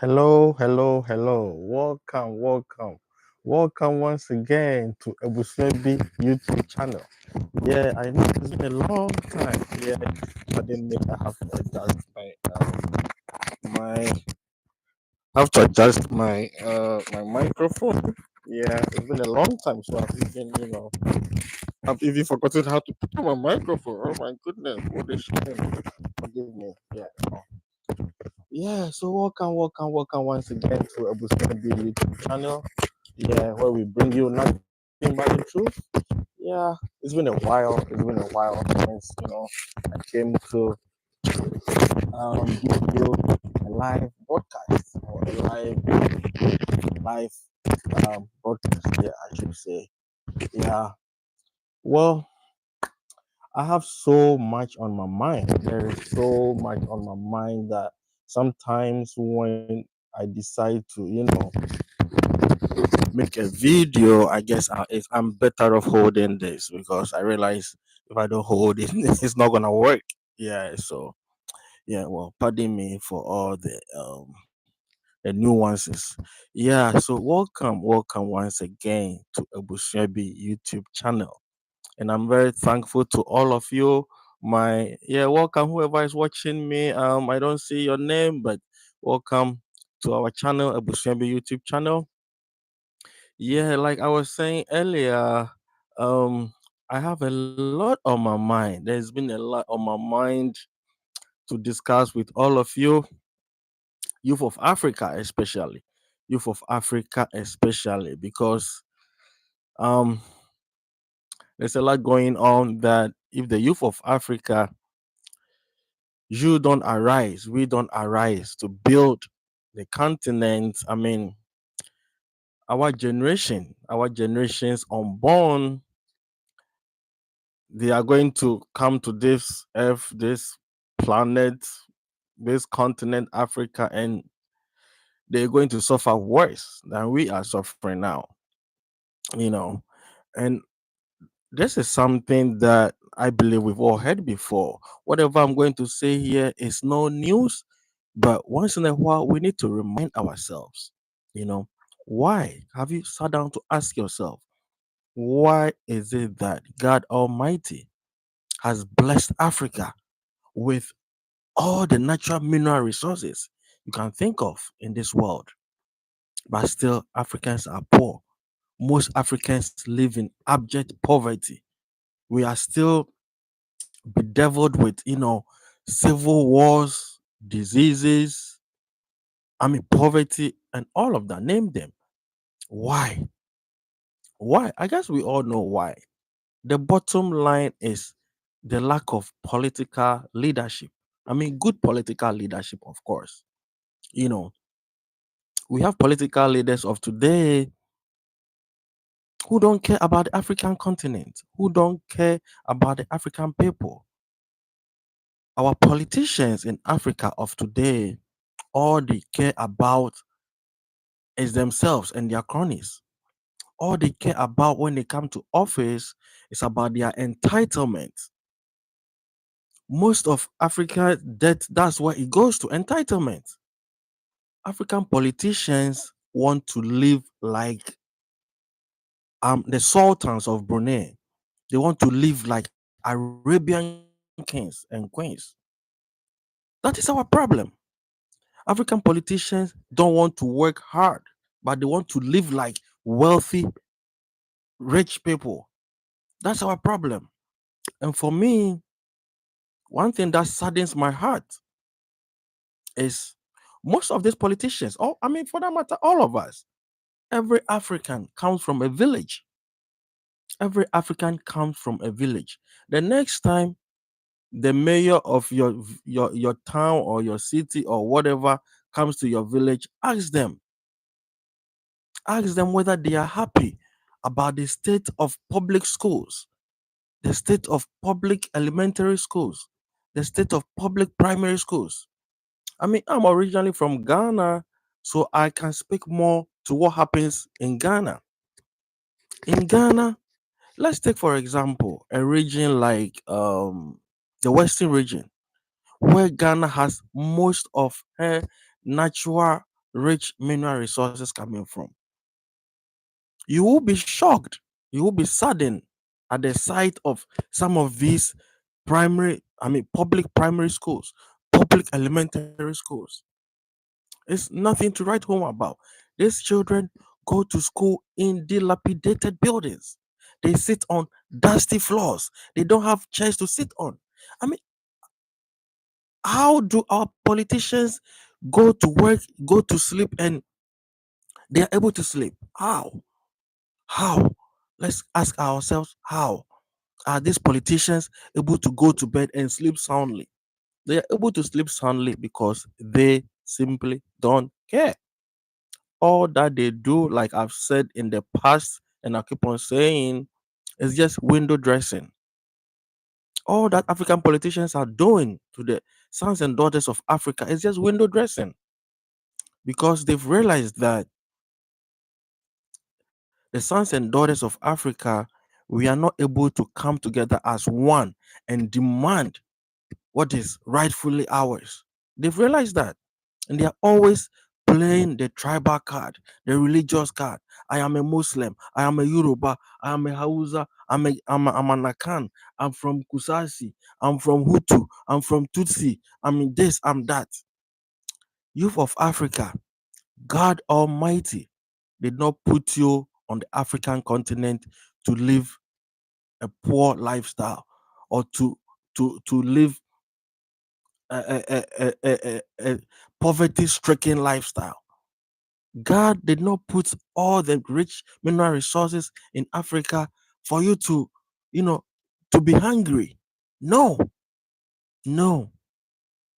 Hello, hello, hello. Welcome once again to Ebusebi YouTube channel. Yeah, I know it's been a long time. Yeah, but then I have to adjust my my microphone. Yeah, it's been a long time, so I've even forgotten how to put on my microphone. Oh my goodness, what a shame. Forgive me. Yeah, so welcome once again to Ebusebi YouTube channel. Yeah, where we bring you nothing but the truth. Yeah, it's been a while. It's been a while since I came to give you a live broadcast or a live broadcast. Yeah, I should say. Yeah. Well, I have so much on my mind. There is so much on my mind that sometimes when I decide to make a video, I guess I'm better off holding this because I realize if I don't hold it, it's not gonna work. Yeah, so yeah, well, pardon me for all the nuances. Yeah, so welcome once again to Ebushebi YouTube channel, and I'm very thankful to all of you. Welcome whoever is watching me. I don't see your name, but welcome to our channel, Ebushebi YouTube channel. Yeah, like I was saying earlier, um, I have a lot on my mind. There's been a lot on my mind to discuss with all of you, youth of Africa especially, because um, there's a lot going on that if the youth of Africa, you don't arise, we don't arise to build the continent. I mean, our generations unborn, they are going to come to this earth, this planet, this continent, Africa, and they're going to suffer worse than we are suffering now. You know, and this is something that I believe we've all heard before. Whatever I'm going to say here is no news, but once in a while we need to remind ourselves, you know, why? Have you sat down to ask yourself, why is it that God Almighty has blessed Africa with all the natural mineral resources you can think of in this world, but still Africans are poor? Most Africans live in abject poverty. We are still bedeviled with, civil wars, diseases, poverty, and all of that. Name them. Why? Why? I guess we all know why. The bottom line is the lack of political leadership. Good political leadership, of course. You know, we have political leaders of today who don't care about the African continent, who don't care about the African people. Our politicians in Africa of today, all they care about is themselves and their cronies. All they care about when they come to office is about their entitlement. Most of Africa, that's where it goes to entitlement. African politicians want to live like the sultans of Brunei. They want to live like Arabian kings and queens. That is our problem. African politicians don't want to work hard, but they want to live like wealthy, rich people. That's our problem. And for me, one thing that saddens my heart is most of these politicians, for that matter, all of us, every African comes from a village. Every African comes from a village. The next time the mayor of your town or your city or whatever comes to your village, ask them whether they are happy about the state of public schools, the state of public elementary schools, the state of public primary schools. I'm originally from Ghana, so I can speak more to what happens in Ghana. In Ghana, let's take for example a region like the Western region, where Ghana has most of her natural rich mineral resources coming from. You will be shocked, you will be saddened at the sight of some of these public primary schools, public elementary schools. It's nothing to write home about. These children go to school in dilapidated buildings. They sit on dusty floors. They don't have chairs to sit on. I mean, how do our politicians go to work, go to sleep, and they are able to sleep? How? How? Let's ask ourselves, how are these politicians able to go to bed and sleep soundly? They are able to sleep soundly because they simply don't care. All that they do, like I've said in the past, and I keep on saying, is just window dressing. All that African politicians are doing to the sons and daughters of Africa is just window dressing, because they've realized that the sons and daughters of Africa, we are not able to come together as one and demand what is rightfully ours. They've realized that, and they are always playing the tribal card, the religious card. I am a Muslim. I am a Yoruba. I am a Hausa. I'm an Akan. I'm from Kusasi. I'm from Hutu. I'm from Tutsi. I'm this. I'm that. Youth of Africa, God Almighty did not put you on the African continent to live a poor lifestyle, or to live a poverty-stricken lifestyle. God did not put all the rich mineral resources in Africa for you to, you know, to be hungry. No, no,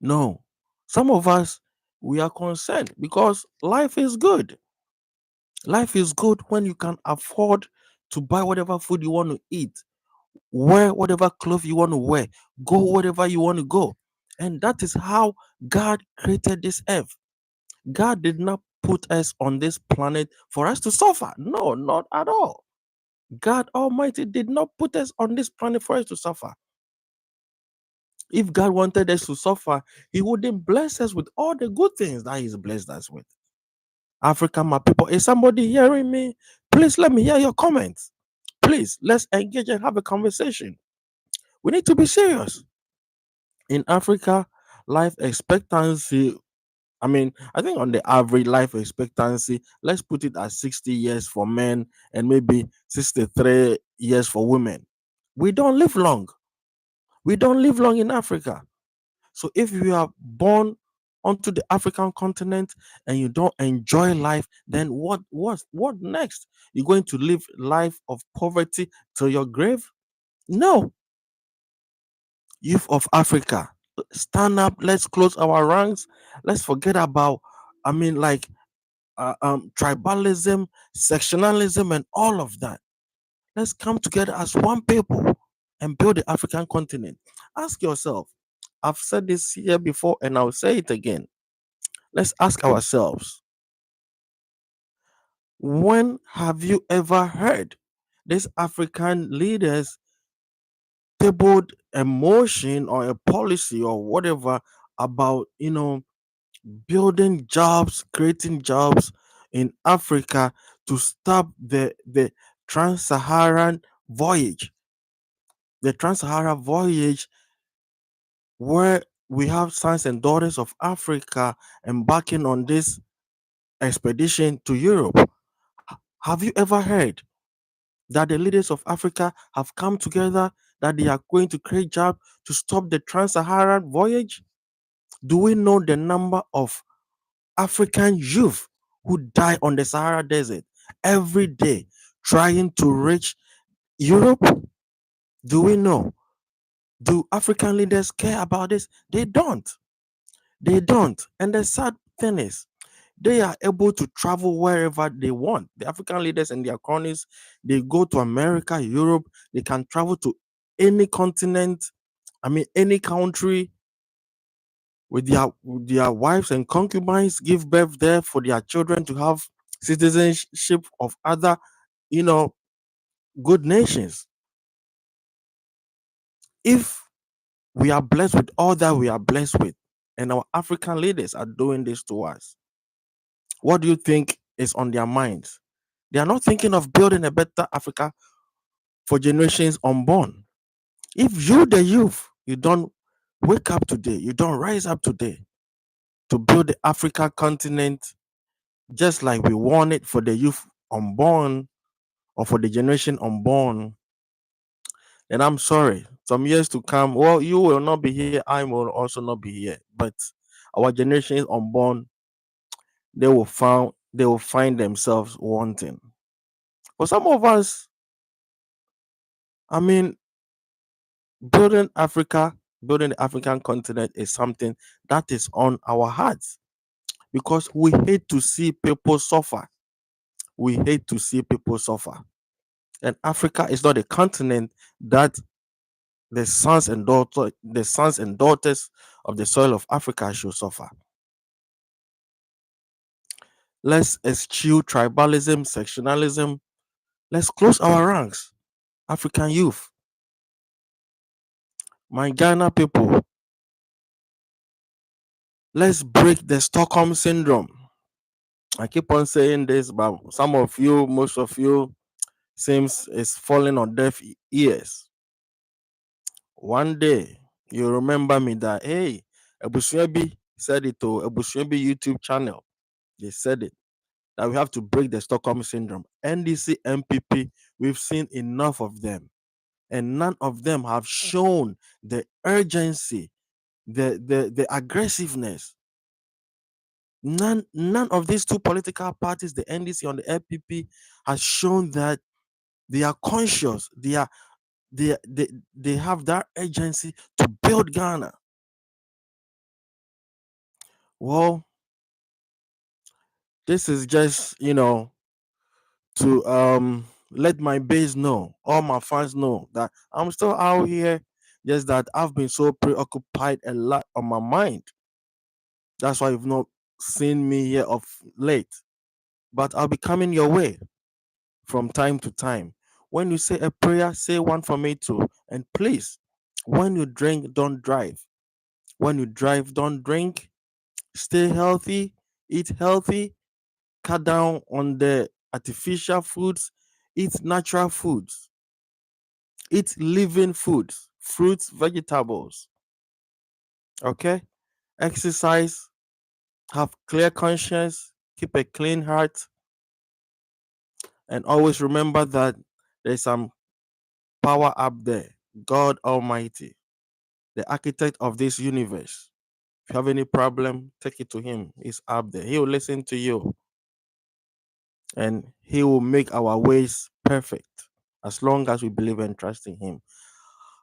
no. Some of us, we are concerned because life is good. Life is good when you can afford to buy whatever food you want to eat, wear whatever clothes you want to wear, go wherever you want to go. And that is how God created this earth. God did not put us on this planet for us to suffer. No, not at all. God Almighty did not put us on this planet for us to suffer. If God wanted us to suffer, He wouldn't bless us with all the good things that He's blessed us with. Africa, my people, is somebody hearing me? Please let me hear your comments. Please, let's engage and have a conversation. We need to be serious. In Africa, life expectancy, I think on the average life expectancy, let's put it at 60 years for men and maybe 63 years for women. We don't live long. We don't live long in Africa. So if you are born onto the African continent and you don't enjoy life, then what next? You're going to live life of poverty till your grave? No. Youth of Africa, stand up. Let's close our ranks. Let's forget about, like, tribalism, sectionalism, and all of that. Let's come together as one people and build the African continent. Ask yourself, I've said this here before and I'll say it again. Let's ask ourselves, when have you ever heard these African leaders tabled a motion or a policy or whatever about, building jobs, creating jobs in Africa to stop the trans-Saharan voyage. The trans-Saharan voyage, where we have sons and daughters of Africa embarking on this expedition to Europe. Have you ever heard that the leaders of Africa have come together, that they are going to create jobs to stop the trans-Saharan voyage? Do we know the number of African youth who die on the Sahara Desert every day trying to reach Europe? Do we know? Do African leaders care about this? They don't. They don't. And the sad thing is, they are able to travel wherever they want. The African leaders and their cronies, they go to America, Europe, they can travel to any continent, any country, with their wives and concubines, give birth there for their children to have citizenship of other, you know, good nations. If we are blessed with all that we are blessed with, and our African leaders are doing this to us, What do you think is on their minds? They are not thinking of building a better Africa for generations unborn. If you, the youth, you don't wake up today, you don't rise up today to build the Africa continent just like we want it for the youth unborn or for the generation unborn, then I'm sorry. Some years to come, well, you will not be here, I will also not be here. But our generation is unborn, they will find themselves wanting. For some of us, I mean, building Africa, building the African continent is something that is on our hearts because we hate to see people suffer. We hate to see people suffer. And Africa is not a continent that the sons and daughters of the soil of Africa should suffer. Let's eschew tribalism, sectionalism. Let's close our ranks. African youth, my Ghana people, let's break the Stockholm syndrome. I keep on saying this, but some of you, most of you, seems is falling on deaf ears. One day, you remember me that, hey, Ebusuebi said it to Ebusuebi YouTube channel. They said it, that we have to break the Stockholm syndrome. NDC, MPP, we've seen enough of them. And none of them have shown the urgency, the aggressiveness. None of these two political parties, the NDC and the MPP, has shown that they are conscious. They have that urgency to build Ghana. Well, this is just to let my base know, all my fans know that I'm still out here. Just that I've been so preoccupied, a lot on my mind. That's why you've not seen me here of late. But I'll be coming your way from time to time. When you say a prayer, say one for me too. And please, when you drink, don't drive. When you drive, don't drink. Stay healthy, eat healthy, cut down on the artificial foods, eat natural foods, eat living foods, fruits, vegetables. Okay? Exercise, have clear conscience, keep a clean heart, and always remember that there's some power up there. God Almighty, the architect of this universe. If you have any problem, take it to him. He's up there. He will listen to you and he will make our ways perfect as long as we believe and trust in him.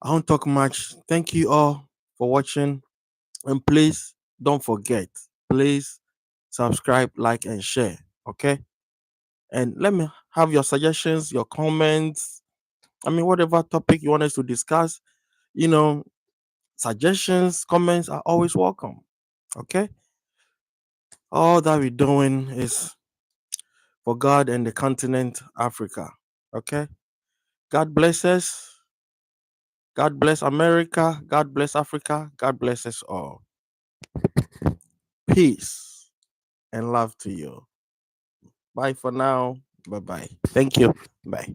I won't talk much. Thank you all for watching. And please don't forget, please subscribe, like, and share. Okay? And let me have your suggestions, your comments. I mean, whatever topic you want us to discuss, you know, suggestions, comments are always welcome. Okay? All that we're doing is for God and the continent Africa. Okay? God bless us. God bless America. God bless Africa. God bless us all. Peace and love to you. Bye for now. Bye bye. Thank you. Bye.